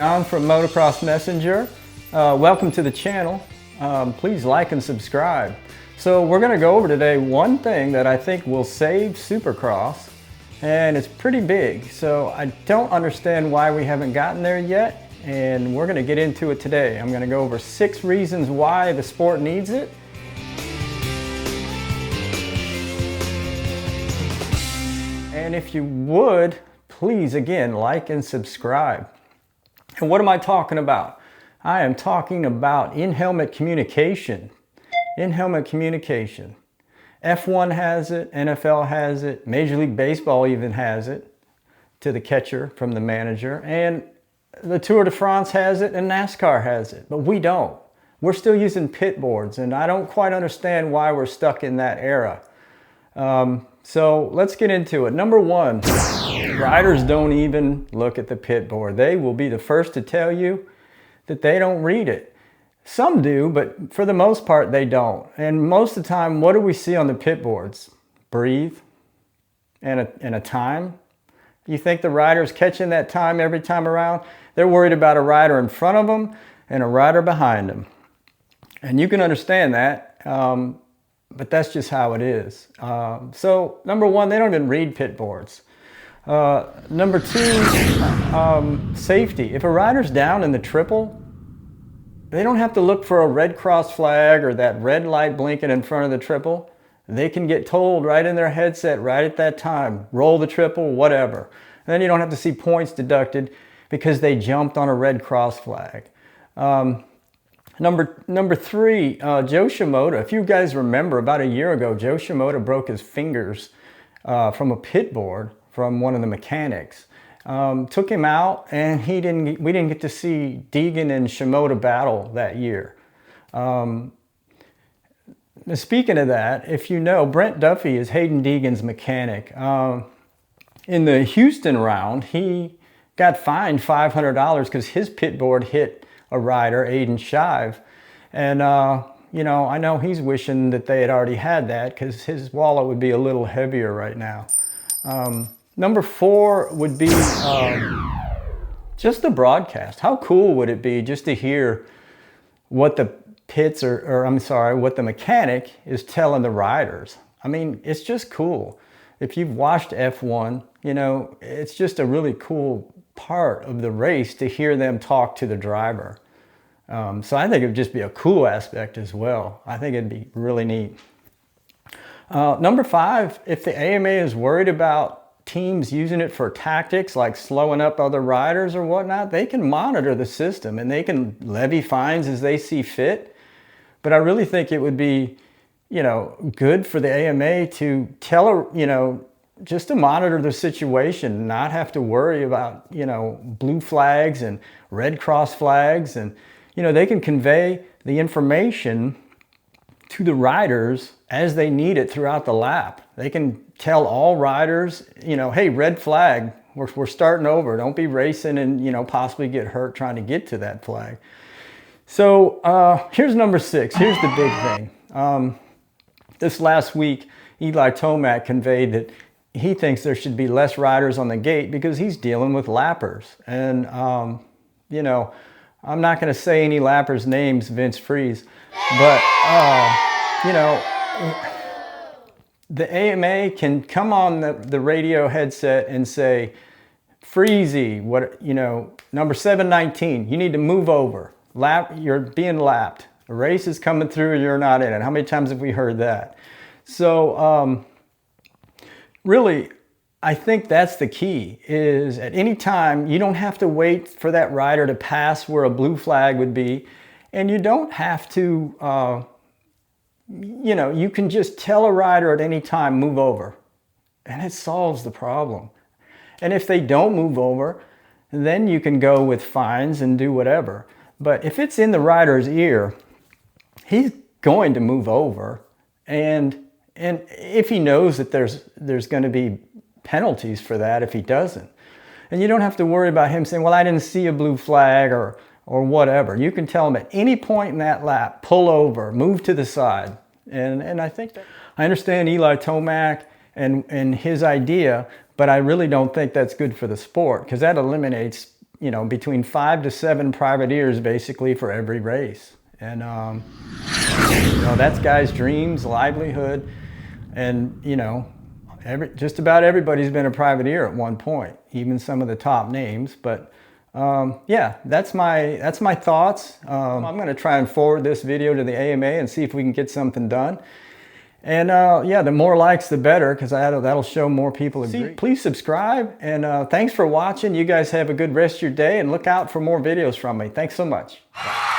I'm from Motocross Messenger. Welcome to the channel. Please like and subscribe. So we're going to go over today one thing that I think will save Supercross, and it's pretty big. So I don't understand why we haven't gotten there yet, and we're going to get into it today. I'm going to go over 6 reasons why the sport needs it. And if you would, please again like and subscribe. And what am I talking about? I am talking about in-helmet communication. In-helmet communication. F1 has it, NFL has it, Major League Baseball even has it to the catcher from the manager, and the Tour de France has it and NASCAR has it, but we don't. We're still using pit boards, and I don't quite understand why we're stuck in that era. So let's get into it. Number 1, riders don't even look at the pit board. They will be the first to tell you that they don't read it. Some do, but for the most part, they don't. And most of the time, what do we see on the pit boards? Breathe and a time. You think the rider's catching that time every time around? They're worried about a rider in front of them and a rider behind them. And you can understand that. But that's just how it is. So number 1, they don't even read pit boards. Number 2, safety. If a rider's down in the triple, they don't have to look for a red cross flag or that red light blinking in front of the triple. They can get told right in their headset right at that time, roll the triple, whatever. And then you don't have to see points deducted because they jumped on a red cross flag. Number 3, Joe Shimoda. If you guys remember, about a year ago, Joe Shimoda broke his fingers from a pit board from one of the mechanics. Took him out, and we didn't get to see Deegan and Shimoda battle that year. Speaking of that, if you know, Brent Duffy is Hayden Deegan's mechanic. In the Houston round, he got fined $500 because his pit board hit a rider, Aiden Shive. And, you know, I know he's wishing that they had already had that because his wallet would be a little heavier right now. Number 4 would be just the broadcast. How cool would it be just to hear what the pits what the mechanic is telling the riders? I mean, it's just cool. If you've watched F1, you know, it's just a really cool part of the race to hear them talk to the driver. So I think it would just be a cool aspect as well. I think it'd be really neat. Number 5, if the AMA is worried about teams using it for tactics like slowing up other riders or whatnot, they can monitor the system and they can levy fines as they see fit. But I really think it would be, you know, good for the AMA to tell, you know, just to monitor the situation, not have to worry about, you know, blue flags and red cross flags. And, you know, they can convey the information to the riders as they need it throughout the lap. They can tell all riders, you know, hey, red flag, we're starting over. Don't be racing and, you know, possibly get hurt trying to get to that flag. So here's number 6. Here's the big thing. This last week, Eli Tomac conveyed that he thinks there should be less riders on the gate because he's dealing with lappers. And, you know, I'm not going to say any lappers' names, Vince Freeze, but, you know, the AMA can come on the radio headset and say, Freezy, what, you know, number 719, you need to move over. You're being lapped. A race is coming through, you're not in it. How many times have we heard that? So, really, I think that's the key, is at any time, you don't have to wait for that rider to pass where a blue flag would be, and you don't have to, you know, you can just tell a rider at any time, move over, and it solves the problem. And if they don't move over, then you can go with fines and do whatever. But if it's in the rider's ear, he's going to move over, and if he knows that there's going to be penalties for that if he doesn't. And you don't have to worry about him saying, well, I didn't see a blue flag or whatever. You can tell him at any point in that lap, pull over, move to the side. And I think that I understand Eli Tomac and his idea, but I really don't think that's good for the sport because that eliminates you know, between 5 to 7 privateers basically for every race. And, you know, that's guys' dreams, livelihood. And, you know, just about everybody's been a privateer at one point, even some of the top names. But yeah, that's my thoughts. I'm going to try and forward this video to the AMA and see if we can get something done. And yeah, the more likes, the better, because that'll show more people agree. Please subscribe, and thanks for watching. You guys have a good rest of your day, and look out for more videos from me. Thanks so much. Bye.